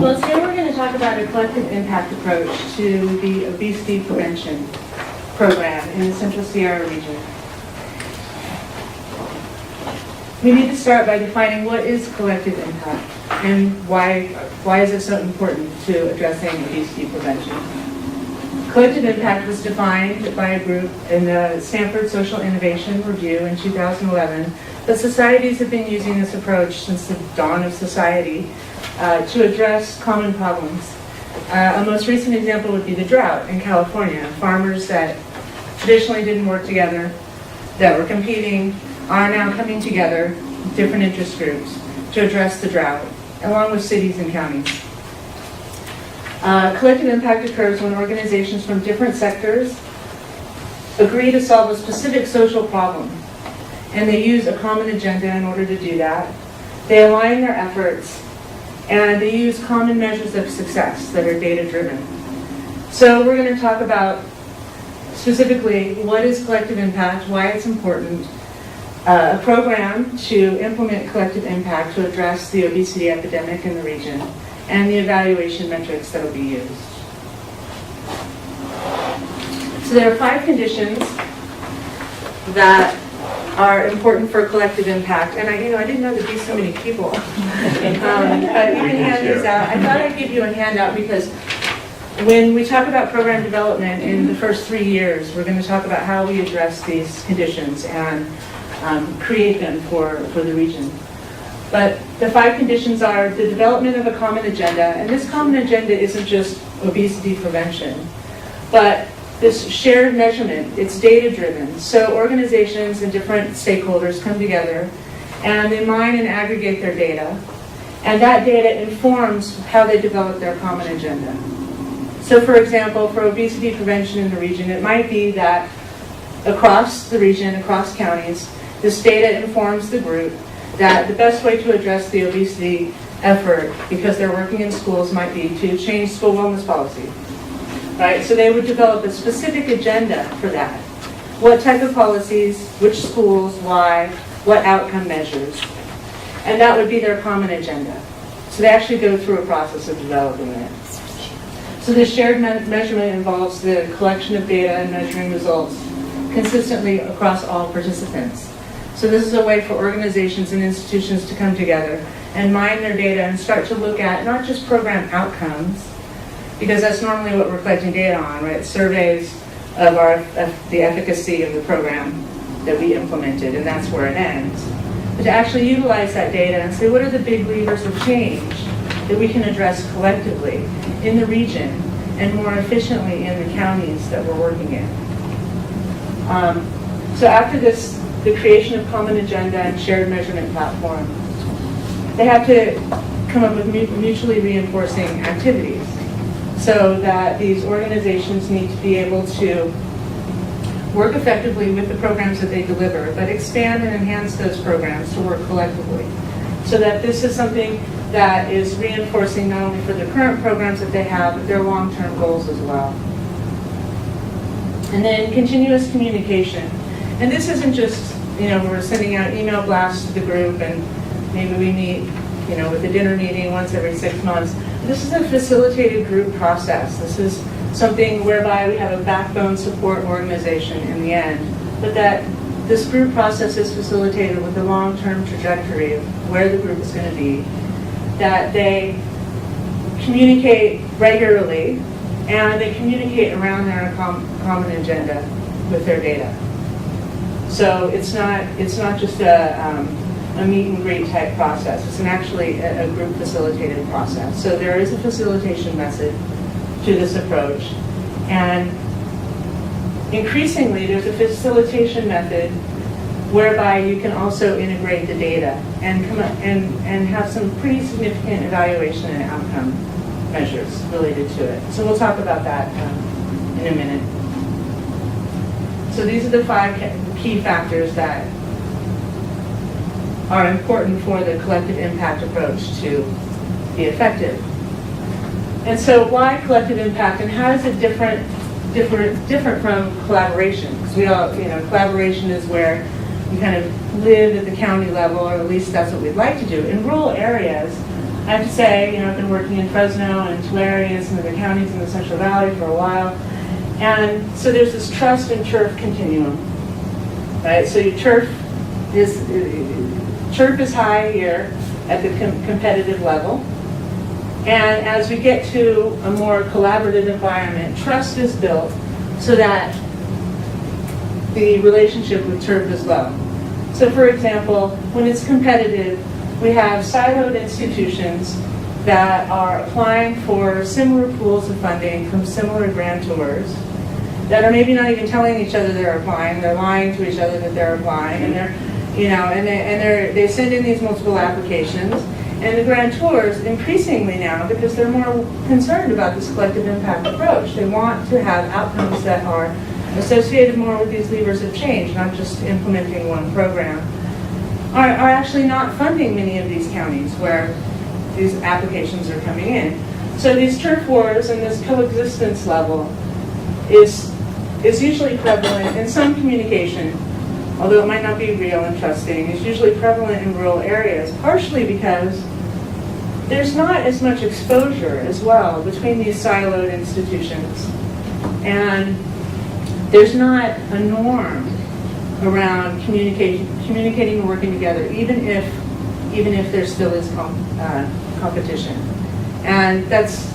Well, today we're going to talk about a collective impact approach to the obesity prevention program in the Central Sierra region. We need to start by defining what is collective impact and why is it so important to addressing obesity prevention. Collective impact was defined by a group in the Stanford Social Innovation Review in 2011, but societies have been using this approach since the dawn of society to address common problems. A most recent example would be the drought in California. Farmers that traditionally didn't work together, that were competing, are now coming together, different interest groups, to address the drought, along with cities and counties. Collective impact occurs when organizations from different sectors agree to solve a specific social problem, and they use a common agenda in order to do that. They align their efforts, and they use common measures of success that are data-driven. So we're going to talk about specifically what is collective impact, why it's important, a program to implement collective impact to address the obesity epidemic in the region, and the evaluation metrics that will be used. So there are 5 conditions that are important for collective impact, and I didn't know there'd be so many people. But you can hand these out. I thought I'd give you a handout because when we talk about program development in the first 3 years, we're going to talk about how we address these conditions and create them for the region. But the 5 conditions are the development of a common agenda, and this common agenda isn't just obesity prevention, but this shared measurement. It's data-driven, so organizations and different stakeholders come together and they mine and aggregate their data, and that data informs how they develop their common agenda. So for example, for obesity prevention in the region, it might be that across the region, across counties, this data informs the group that the best way to address the obesity effort, because they're working in schools, might be to change school wellness policy. Right? So they would develop a specific agenda for that. What type of policies, which schools, why, what outcome measures. And that would be their common agenda. So they actually go through a process of developing it. So this shared measurement involves the collection of data and measuring results consistently across all participants. So this is a way for organizations and institutions to come together and mine their data and start to look at not just program outcomes, because that's normally what we're collecting data on, right? Surveys of the efficacy of the program that we implemented, and that's where it ends. But to actually utilize that data and say, what are the big levers of change that we can address collectively in the region and more efficiently in the counties that we're working in? So after this, the creation of common agenda and shared measurement platform, they have to come up with mutually reinforcing activities so that these organizations need to be able to work effectively with the programs that they deliver, but expand and enhance those programs to work collectively. So that this is something that is reinforcing not only for the current programs that they have, but their long-term goals as well. And then continuous communication. And this isn't just, we're sending out email blasts to the group and maybe we meet, with a dinner meeting once every 6 months. This is a facilitated group process. This is something whereby we have a backbone support organization in the end, but that this group process is facilitated with the long-term trajectory of where the group is going to be, that they communicate regularly, and they communicate around their common agenda with their data. So it's not just a meet and greet type process. It's actually a group facilitated process. So there is a facilitation method to this approach, and increasingly there's a facilitation method whereby you can also integrate the data and come up and have some pretty significant evaluation and outcome measures related to it. So we'll talk about that in a minute. So these are the 5 key factors that are important for the collective impact approach to be effective. And so why collective impact, and how is it different from collaboration? Because we all, collaboration is where you kind of live at the county level, or at least that's what we'd like to do. In rural areas, I have to say, I've been working in Fresno and Tulare and some of the counties in the Central Valley for a while. And so there's this trust and turf continuum, right? So your turf is high here at the competitive level. And as we get to a more collaborative environment, trust is built so that the relationship with turf is low. So for example, when it's competitive, we have siloed institutions that are applying for similar pools of funding from similar grantors that are maybe not even telling each other they're applying, they're lying to each other that they're applying, and they send in these multiple applications. And the grantors, increasingly now, because they're more concerned about this collective impact approach, they want to have outcomes that are associated more with these levers of change, not just implementing one program, are actually not funding many of these counties where these applications are coming in. So these turf wars and this coexistence level is usually prevalent in some communication, although it might not be real and trusting. It's usually prevalent in rural areas, partially because there's not as much exposure as well between these siloed institutions. And there's not a norm around communicating and working together, even if there still is competition. And that's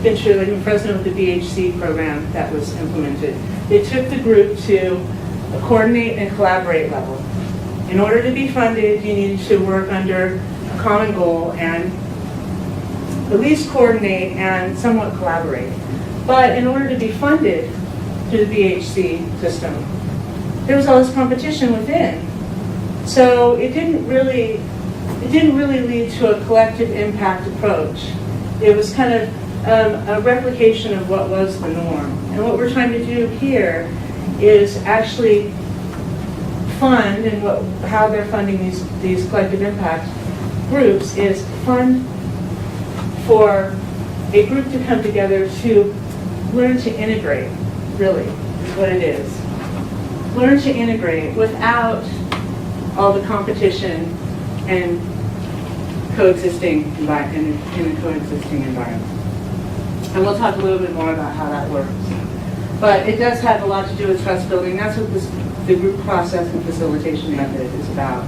been true like in Fresno with the BHC program that was implemented. They took the group to a coordinate and collaborate level. In order to be funded, you needed to work under a common goal and at least coordinate and somewhat collaborate. But in order to be funded through the BHC system, there was all this competition within. So it didn't really lead to a collective impact approach. It was kind of a replication of what was the norm. And what we're trying to do here is actually fund, and how they're funding these collective impact groups is fund for a group to come together to learn to integrate, really, is what it is. Learn to integrate without all the competition and coexisting in a coexisting environment. And we'll talk a little bit more about how that works. But it does have a lot to do with trust building. That's what the group process and facilitation method is about,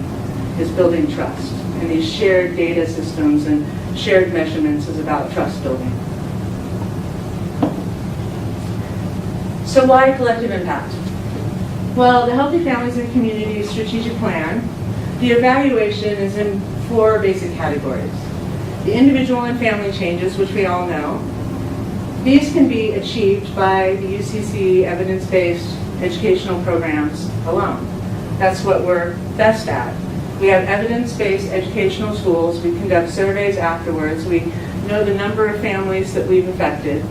is building trust. And these shared data systems and shared measurements is about trust building. So why collective impact? Well, the Healthy Families and Communities Strategic Plan, the evaluation is in 4 basic categories. The individual and family changes, which we all know. These can be achieved by the UCC evidence-based educational programs alone. That's what we're best at. We have evidence-based educational tools. We conduct surveys afterwards. We know the number of families that we've affected,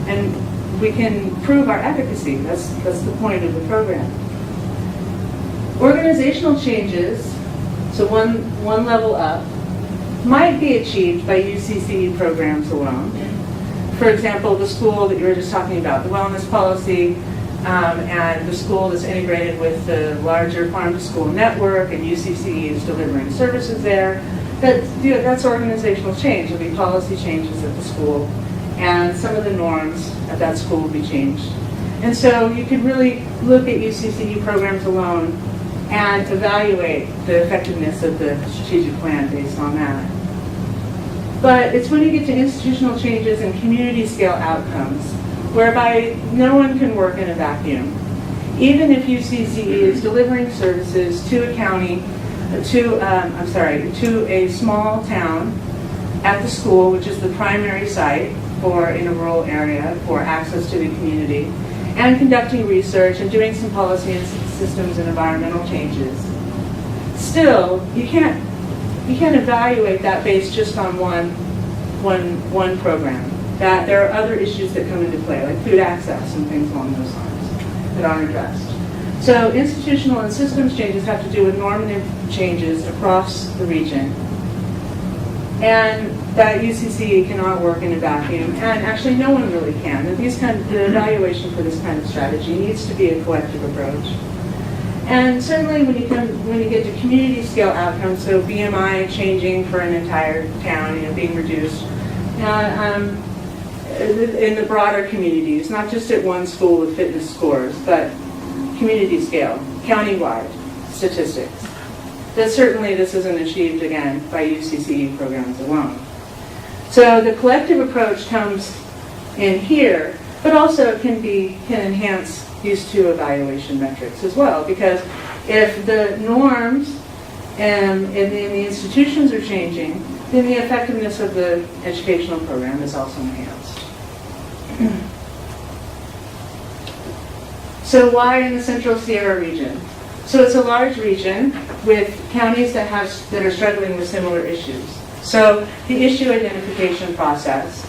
and we can prove our efficacy. That's the point of the program. Organizational changes, so one level up, might be achieved by UCC programs alone. For example, the school that you were just talking about, the wellness policy, and the school that's integrated with the larger farm-to-school network, and UCC is delivering services there. That's organizational change. There'll be policy changes at the school, and some of the norms at that school will be changed. And so you could really look at UCCU programs alone and evaluate the effectiveness of the strategic plan based on that. But it's when you get to institutional changes and community scale outcomes, whereby no one can work in a vacuum. Even if UCCE is delivering services to a county, to a small town at the school, which is the primary site in a rural area for access to the community, and conducting research and doing some policy and systems and environmental changes. Still, you can't evaluate that based just on one program. That there are other issues that come into play, like food access and things along those lines that aren't addressed. So institutional and systems changes have to do with normative changes across the region. And that UCC cannot work in a vacuum, and actually no one really can. And the evaluation for this kind of strategy needs to be a collective approach. And certainly when you get to community scale outcomes, so BMI changing for an entire town, being reduced, in the broader communities, not just at one school with fitness scores, but community scale, countywide statistics. That certainly this isn't achieved, again, by UCCE programs alone. So the collective approach comes in here, but also can enhance these two evaluation metrics as well, because if the norms and the institutions are changing, then the effectiveness of the educational program is also enhanced. So why in the Central Sierra region? So it's a large region with counties that are struggling with similar issues. So the issue identification process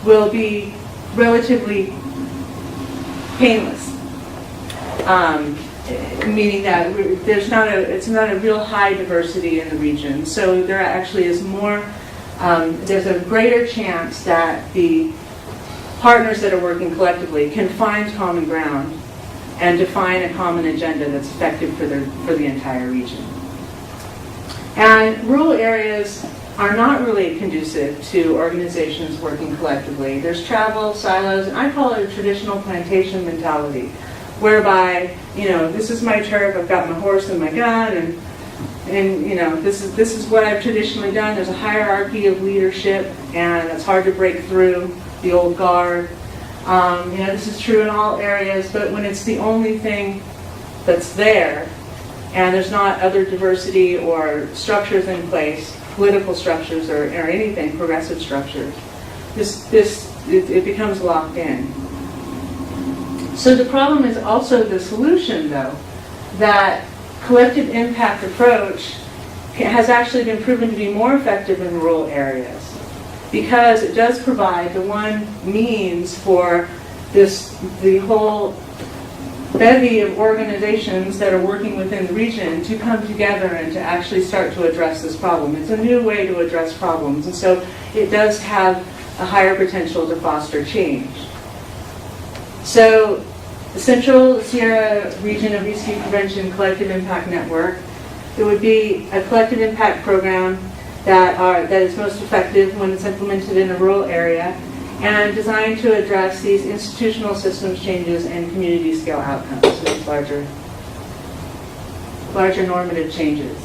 will be relatively painless, meaning that it's not a real high diversity in the region. So there actually is more. There's a greater chance that the partners that are working collectively can find common ground and define a common agenda that's effective for the entire region. And rural areas are not really conducive to organizations working collectively. There's travel, silos, and I call it a traditional plantation mentality, whereby, this is my turf, I've got my horse and my gun, and this is what I've traditionally done. There's a hierarchy of leadership, and it's hard to break through the old guard. This is true in all areas, but when it's the only thing that's there, and there's not other diversity or structures in place, political structures or anything, progressive structures, it becomes locked in. So the problem is also the solution, though, that collective impact approach has actually been proven to be more effective in rural areas, because it does provide the one means for the whole bevy of organizations that are working within the region to come together and to actually start to address this problem. It's a new way to address problems, and so it does have a higher potential to foster change. So the Central Sierra Region Obesity Prevention Collective Impact Network, it would be a collective impact program that is most effective when it's implemented in a rural area and designed to address these institutional systems changes and community scale outcomes, so these larger normative changes.